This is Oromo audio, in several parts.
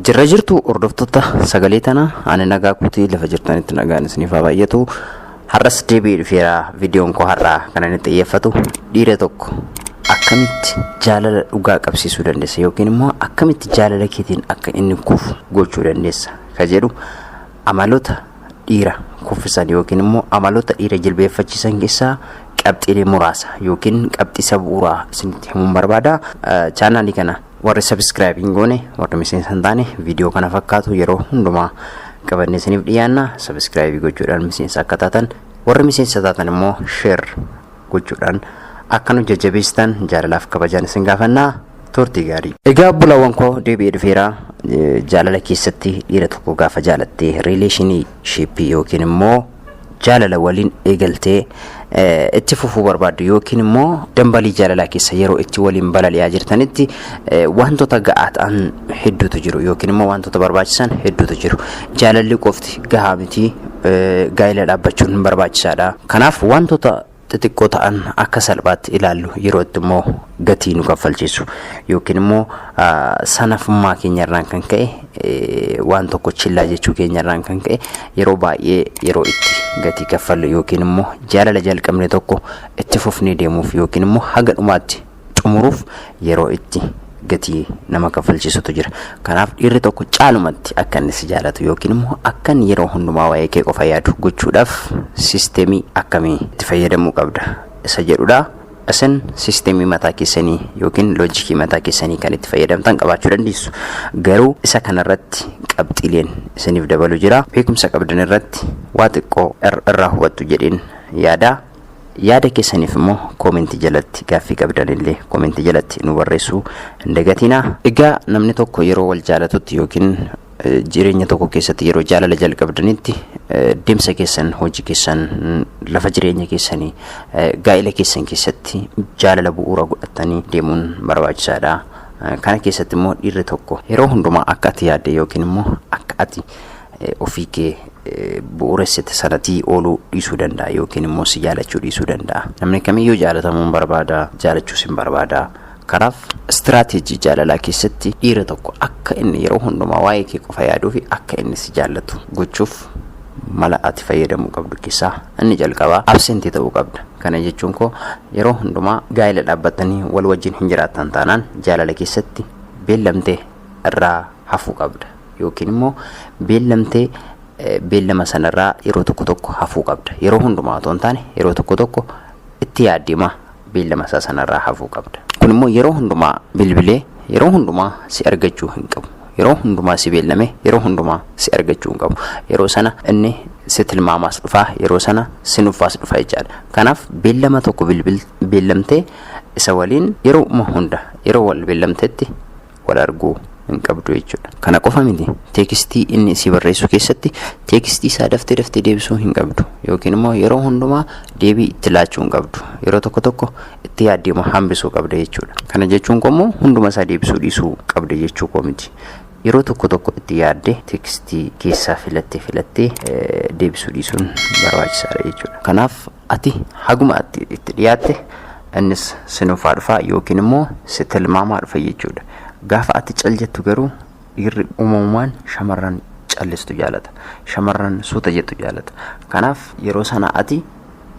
Jirra jirtu hordoftoota sagalee tana ani nagaa kuutii lafa jirtanitti nagaan isiniif haa baay'atu. Har'as deebi'ee dhufeera viidiyoon koo har'aa kan inni xiyyeeffatu dhiira tokko akkamitti jaalala dhugaa qabsiisuu dandeessa yookiin immoo akkamitti jaalala keetiin akka inni kufu gochuu dandeessa ka jedhu amaloota dhiira kuffisan yookiin immoo amaloota dhiira jilbeeffachiisan keessaa qabxiilee muraasa yookiin qabxii bu'uuraa isinitti himuun barbaada. Chaanaalii kana warri subscribe hin goone warri miseensa hin taane viidiyoo kana fakkaatu yeroo hundumaa qabannee isiniif dhiyaanna. Subscribe gochuudhaan miseensa akka taatan, warri miseensa taatan immoo share gochuudhaan akka nu jajjabeessitan jaalalaaf kabajaan isin gaafanna. Turtii gaarii. Egaa bulawwan koo deebi'ee dhufeera. Jaalala keessatti dhiira tokko gaafa jaalattee relationship yookiin immoo jaalala waliin eegaltee itti fufuu barbaaddu yookiin immoo dambalii jaalalaa keessa yeroo itti waliin balali'aa jirtanitti wantoota ga'aa ta'an hedduutu jiru yookiin immoo wantoota barbaachisan hedduutu jiru. Jaalalli qofti gahaa miti, gaa'ela dhaabbachuun barbaachisaadha. Kanaaf wantoota xixiqqoo ta'an akka salphaatti ilaallu yeroo itti immoo gatii nu kaffalchiisu yookiin immoo sanafummaa keenyarraan kan ka'e waan tokko chillaa jechuu keenyarraan kan ka'e yeroo baay'ee yeroo itti gatii kaffallu yookiin immoo jaalala jalqabne tokko itti fufnee deemuuf yookiin immoo haga dhumaatti xumuruuf yeroo itti gatii nama kaffalchiisutu jira. Kanaaf dhiirri tokko caalumatti akka inni si jaalatu yookiin immoo akka inni yeroo hundumaa waa'ee kee qofa yaadu gochuudhaaf sisteemii akkamii itti fayyadamuu qabda isa jedhudha. Isin sisteemii mataa keessanii yookiin loojikii mataa keessanii kan itti fayyadamtan qabaachuu dandeessu. Garuu isa kanarratti qabxiileen isiniif dabalu jira. Beekumsa qabdan irratti waa xiqqoo irraa hubattu jedheen yaada. Yaada keessaniif immoo koomentii jalatti gaaffii qabdan illee koomentii jalatti nu barreessuu hin dagatinaa. Egaa namni tokko yeroo wal jaalatutti yookiin jireenya tokko keessatti yeroo jaalala jalqabdanitti deemsa keessan, hojii keessan, lafa jireenya keessanii, gaa'ela keessan keessatti jaalala bu'uura godhatanii deemuun barbaachisaadha. Kana keessatti immoo dhiirri tokko yeroo hundumaa akka ati yaadde yookiin immoo akka ati ofii kee bu'uuressite sanatii ooluu dhiisuu danda'a yookiin immoo si jaalachuu dhiisuu danda'a. Namni kamiyyuu jaalatamuun barbaada, jaalachuus hin barbaada. Kanaaf istiraateejii jaalalaa keessatti dhiira tokko akka inni yeroo hundumaa waa'ee kee qofa yaaduu fi akka inni si jaallatu gochuuf mala ati fayyadamuu qabdu keessaa inni jalqabaa absentii ta'uu qabda. Kana jechuun koo yeroo hundumaa gaa'ela dhaabbatanii wal wajjin hin jiraattan taanaan jaalala keessatti beellamtee irraa hafuu qabda yookiin immoo beellamtee beellama sanarraa yeroo tokko hafuu qabda. Yeroo hundumaa otoo hin taane yeroo tokko itti yaaddima beellama isaa sanarraa hafuu qabda. Kun immoo yeroo hundumaa bilbilee yeroo hundumaa si argachuu hin qabu. Yeroo hundumaa si beellame yeroo hundumaa si argachuu hin qabu. Yeroo sana inni si tilmaamaas dhufaa, yeroo sana si nuffaas dhufa jechaadha. Kanaaf beellama tokko beellamtee isa waliin yeroo hunda yeroo wal beellamtetti wal arguu hin qabdu jechuudha. Kana qofa miti teekstii inni si barreessu keessatti teekstii isaa daftee deebisuu hin qabdu yookiin immoo yeroo hundumaa deebii itti laachuu hin qabdu. Yeroo tokko itti yaaddima hambisuu qabda jechuudha. Kana jechuun immoo hunduma isaa deebisuu dhiisuu qabda jechuu koo miti. Yeroo tokko itti yaaddee teekstii keessaa filattee deebisuu dhiisuun barbaachisaadha jechuudha. Kanaaf ati haguma ati itti dhiyaatte innis si nufaa dhufa yookiin immoo si tilmaamaa dhufa jechuudha. Gaafa ati cal jettu garuu dhiirri uumamumaan shamarran callistu jaalata. Shamarran suuta jettu jaalata. Kanaaf yeroo sana ati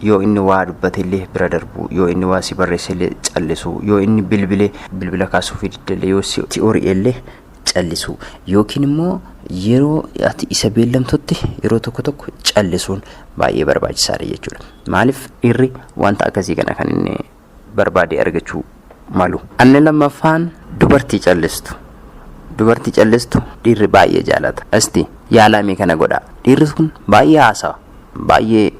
yoo inni waa dubbatellee bira darbu, yoo inni waa si barreessellee callisu, yoo inni bilbila kaasuu fi diddalee yoo si ori'ellee callisu yookiin immoo yeroo ati isa beellamtutti yeroo tokko callisuun baay'ee barbaachisaadha jechuudha. Maaliif dhiirri wanta akkasii kana kan inni barbaade argachuu malu. Anne lammaffaan dubartii callistu. Dubartii callistu dhiirri baay'ee jaalata. Asti yaalamee kana godha. Dhiirri kun baay'ee haasawa, baay'ee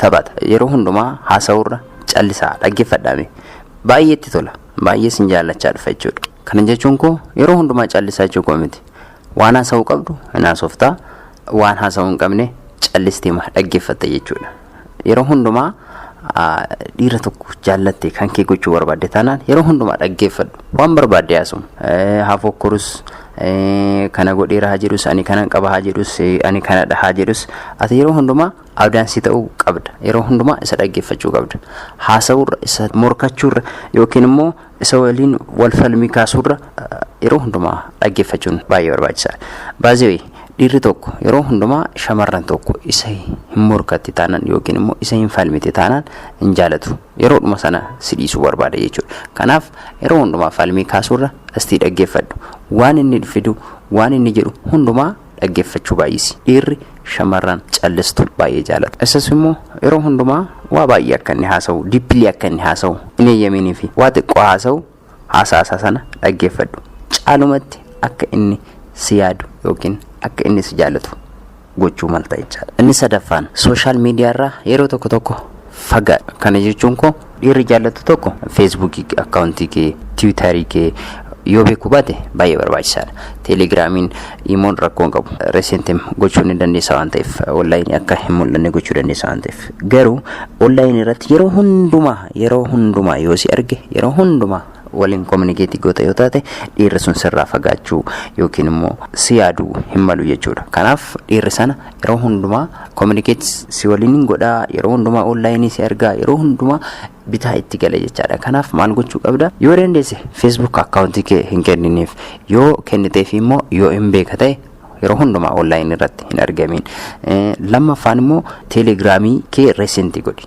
taphata. Yeroo hundumaa haasawurra callisaa dhaggeeffadhaame. Baay'ee itti tola. Baay'ee sin jaallachaa dhufa jechuudha. Kana jechuun koo yeroo hundumaa callisaa jechuu koo miti. Waan haasawuu qabdu hin haasoftaa, waan haasawuu hin qabne callistee dhaggeeffatta jechuudha. Yeroo hundumaa dhiira tokko jaallatte kan kee gochuu barbaadde taanaan yeroo hundumaa dhaggeeffadhu. Waan barbaadde haasa'u. Haa fokkorus, kana godheera haa jedhus ani kana qaba haa jedhus ani kana dha haa jedhus ati yeroo hundumaa abdaansi ta'uu qabda. Yeroo hundumaa isa dhaggeeffachuu qabda. Haasawurra isa morkachuurra yookiin immoo isa waliin wal falmii kaasuurra yeroo hundumaa dhaggeeffachuun baay'ee barbaachisaadha. Baay'ee dhiirri tokko yeroo hundumaa shamarran tokko isa hin morkatti taanaan yookiin immoo isa hin falmite taanaan hin jaalatu. Yeroodhuma sana sidhiisuu barbaada jechuudha. Kanaaf yeroo hundumaa falmii kaasuurra astii dhaggeeffadhu. Waan inni fidu, waan inni jedhu hundumaa dhaggeeffachuu baay'isi. Dhiirri shamarran callistu baay'ee jaalata. Isas immoo yeroo hundumaa waa baay'ee akka inni haasa'u, dippilii akka inni haasa'u, inni eeyyamiinii fi waa xiqqoo haasa'u haasaa sana dhaggeeffadhu. Caalumatti akka inni si yaadu yookiin akka inni si jaalatu gochuu malta jechaadha. Inni sadaffaan sooshaal miidiyaarraa yeroo tokko fagaadhu. Kana jechuun koo dhiirri jaallatu tokko feesbuukii akkaawuntii kee, tiwiitarii kee yoo beekuu baate baay'ee barbaachisaadha. Teelegiraamiin imoon rakkoon qabu resentim gochuu ni dandeessa waan ta'eef onlaayinii akka hin mul'anne gochuu dandeessa waan ta'eef garuu onlaayinii irratti yeroo hundumaa yoo si arge yeroo hundumaa waliin kominikeetii goota yoo taate dhiirri sun sirraa fagaachuu yookiin immoo si yaaduu hin malu jechuudha. Kanaaf dhiirri sana yeroo hundumaa kominikeetii si waliin godhaa, yeroo hundumaa onlaayinii si argaa, yeroo hundumaa bitaa itti gala jechaadha. Kanaaf maal gochuu qabda? Yoo dandeesse Facebook akkaawuntii kee hin kennineef, yoo kenniteef immoo yoo hin beeka ta'e yeroo hundumaa onlaayinii irratti hin argamin. Lammaffaan immoo teelegiraamii kee resentii godhi,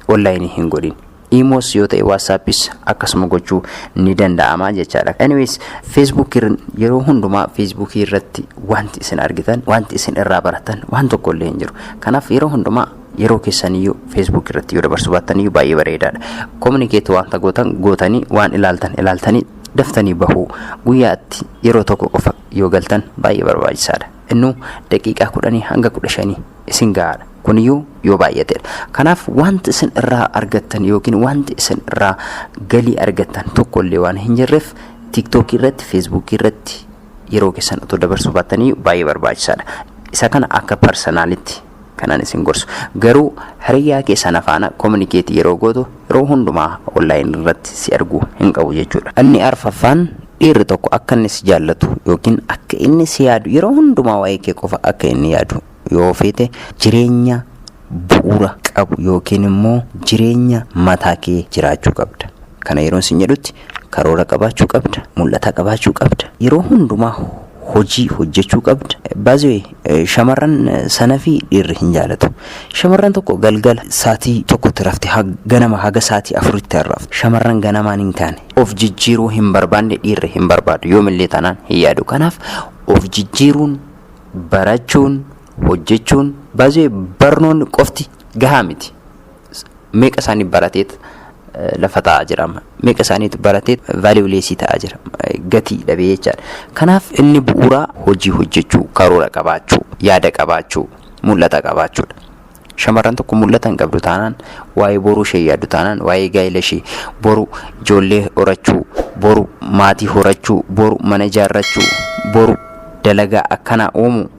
onlaayinii hin godhin. Imoos yoo ta'e WhatsAppis akkasuma gochuu ni danda'ama jechaadha. Anyways Facebook yeroo hundumaa Facebook irratti wanti isin argitan, wanti isin irraa baratan waan tokko illee hin jiru. Kanaaf yeroo hundumaa yeroo keessaniyyuu Facebook irratti yoo dabarsuu baattaniyyuu baay'ee bareedaadha. Communicate wanta gootanii waan ilaaltanii daftanii bahuu guyyaatti yeroo tokko qofa yoo galtan baay'ee barbaachisaadha. Innu daqiiqaa 10 hanga 15 isin gahaadha. Kuniyyuu yoo baay'ateedha. Kanaaf wanti isin irraa argattan yookiin wanti isin irraa galii argattan tokkollee waan hin jirreef TikTok irratti, Facebook irratti yeroo keessan otoo dabarsuu baattanii baay'ee barbaachisaadha. Isa kana akka personality kanan isin gorsu. Garuu hiriyaa keessan faana communicate yeroo gootu yeroo hundumaa online irratti si arguu hin qabu jechuudha. Inni arfaffaan dhiirri tokko akka inni si jaallatu yookiin akka inni si yaadu yeroo hundumaa waa'ee kee qofa akka inni yaadu yoo feete jireenya bu'uura qabu yookiin immoo jireenya mataa kee jiraachuu qabda. Kana yeroo isin jedhutti karoora qabaachuu qabda, mul'ata qabaachuu qabda, yeroo hundumaa hojii hojjechuu qabda. Baay'ee shamarran sana fi dhiirri hin jaalatu. Shamarran tokko galgala saatii tokkotti rafte ganama haga saatii 4tti rafte. Shamarran ganamaan hin kaane of jijjiiruu hin barbaanne dhiirri hin barbaadu yoomillee taanaan hin yaadu. Kanaaf of jijjiiruun, barachuun, hojjechuun baay'ee barnoonni qofti gahaa miti. Meeqa isaanii barateet lafa ta'aa jira, meeqa isaaniitu barateet vaaliuleesii ta'aa jira, gatii dhabee jechaadha. Kanaaf inni bu'uuraa hojii hojjechuu, karoora qabaachuu, yaada qabaachuu, mul'ata qabaachuudha. Shamarran tokko mul'ata hin qabdu taanaan waa'ee boruu ishee yaaddu taanaan waa'ee gaa'ela ishee, boru ijoollee horachuu, boru maatii horachuu, boru mana ijaarrachuu, boru dalagaa akkanaa uumuu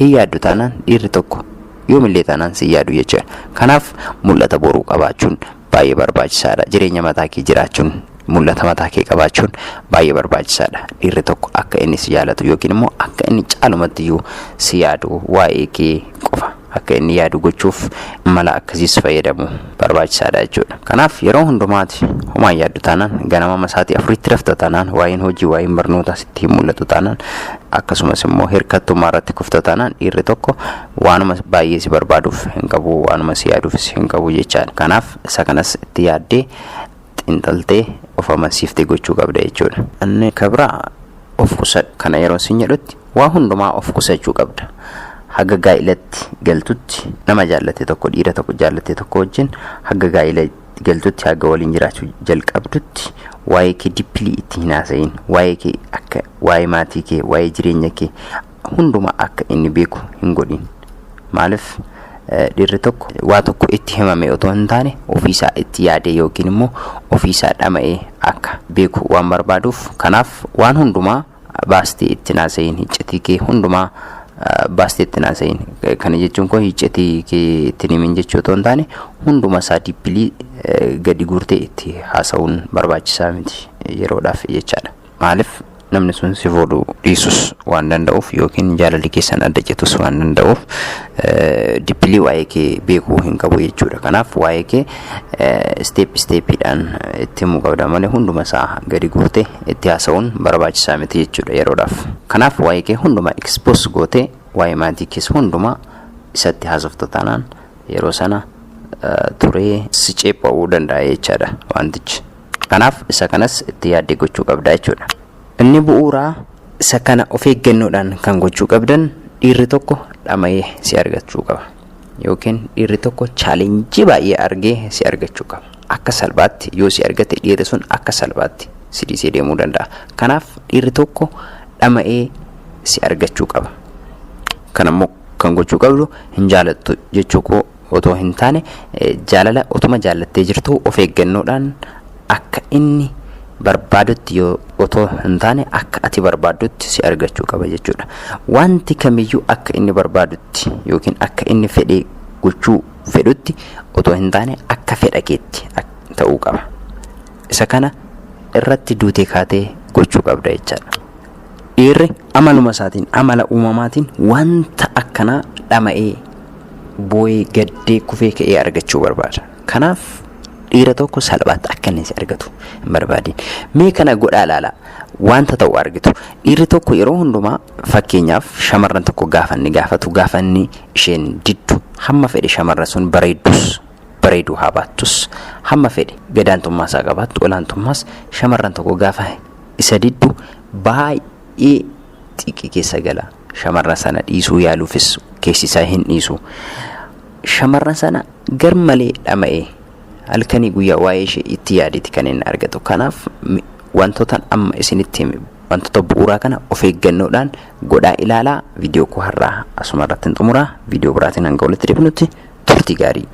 hin yaaddu taanaan dhiirri tokko yoomillee taanaan si yaadu jechuudha. Kanaaf mul'ata boruu qabaachuun baay'ee barbaachisaadha. Jireenya mataa kee jiraachuun, mul'ata mataa kee qabaachuun baay'ee barbaachisaadha. Dhiirri tokko akka inni si jaalatu yookiin immoo akka inni caalumatti iyyuu si yaadu waa'ee kee qofa akka inni yaadu gochuuf mala akkasiis fayyadamu barbaachisaadha jechuudha. Kanaaf yeroo hundumaati homaa yaaddu taanaan ganama saatii 4tti rafta taanaan waa'een hojii, waa'een barnoota sitti mul'atu taanaan akkasumas immoo hirkattummaa irratti kufta taanaan dhiirri tokko waanuma baay'ee si barbaaduuf hin qabu, waanuma si yaaduufis hin qabu jechaadha. Kanaaf isa kanas itti yaaddee xinxaltee of amansiiftee gochuu qabda jechuudha. Inni kabraa of qusadhu. Kana yeroo isin jedhutti waa hundumaa of qusachuu qabda. Haga gaa'ilatti galtutti nama jaallate tokko, dhiira tokko jaallate tokko wajjin haga gaa'ilatti galtutti haga waliin jiraachuu jalqabdutti waa'ee kee dippilii itti hin haasa'iin, waa'ee kee akka waa'ee maatii kee, waa'ee jireenya kee hundumaa akka inni beeku hin godhin. Maaliif dhiirri tokko waa tokko itti himame otoo hin taane ofiisaa itti yaadee yookiin immoo ofiisaa dhama'ee akka beeku waan barbaaduuf. Kanaaf waan hundumaa baastee itti haasa'iin, iccitii kee hundumaa baastee itti haasa'iin. Kana jechuun koo iccitii kee itti himin jechuu otoo hin taane hunduma isaa dippilii gadi guurtee itti haasa'uun barbaachisaa miti yeroodhaaf jechaadha. Maaliif namni sun si fuudhuu dhiisus waan danda'uuf yookiin jaalalli keessan adda citus waan danda'uuf dippilii waa'ee kee beekuu hin qabu jechuudha. Kanaaf waa'ee kee steepiidhaan itti himuu qabda malee hunduma isaa gadi guurtee itti haasa'uun barbaachisaa miti jechuudha yeroodhaaf. Kanaaf waa'ee kee hunduma expose gootee waa'ee maatii kees hunduma isatti haasofta taanaan yeroo sana turee si ceepha'uu danda'a jechaadha wantichi. Kanaaf isa kanas itti yaaddee gochuu qabda jechuudha. Inni bu'uuraa isa kana of eeggannoodhaan kan gochuu qabdan dhiirri tokko dhama'ee si argachuu qaba yookiin dhiirri tokko chaalenjii baay'ee argee si argachuu qaba. Akka salphaatti yoo si argate dhiirri sun akka salphaatti si dhiisee deemuu danda'a. Kanaaf dhiirri tokko dhama'ee si argachuu qaba. Kanammoo kan gochuu qabdu hin jaalattu jechuu koo otoo hin taane jaalala otuma jaalattee jirtu of eeggannoodhaan akka inni barbaadutti yoo otoo hin taane akka ati barbaadutti si argachuu qaba jechuudha. Wanti kamiyyuu akka inni barbaadutti yookiin akka inni fedhee gochuu fedhutti otoo hin taane akka fedha keetti ta'uu qaba. Isa kana irratti duutee kaatee gochuu qabda jechaadha. Dhiirri amaluma isaatiin amala uumamaatiin wanta akkanaa dhama'ee boo'ee gaddee kufee ka'ee argachuu barbaada. Kanaaf dhiira tokko salphaatti akka inni si argatu hin barbaadin. Mee kana godhaa ilaala wanta ta'u argitu. Dhiirri tokko yeroo hundumaa fakkeenyaaf shamarran tokko gaafanni gaafatu gaafanni isheen diddu hamma fedhe shamarran sun bareeduu haa baattus hamma fedhe gadaantummaa isaa qabaattu olaantummaas shamarran tokko gaafa isa diddu baay'ee xiqqi keessa gala. Shamarran sana dhiisuu yaaluufis keessi isaa hin dhiisu. Shamarran sana gar malee dhama'ee halkanii guyyaa waa'ee ishee itti yaaditi kan inni argatu. Kanaaf wantoota amma isinitti hime wantoota bu'uuraa kana of eeggannoodhaan godhaa ilaalaa. Viidiyoo koo har'aa asuma irratti hin xumuraa. Viidiyoo biraatiin hanga walitti deebinutti turtii gaarii.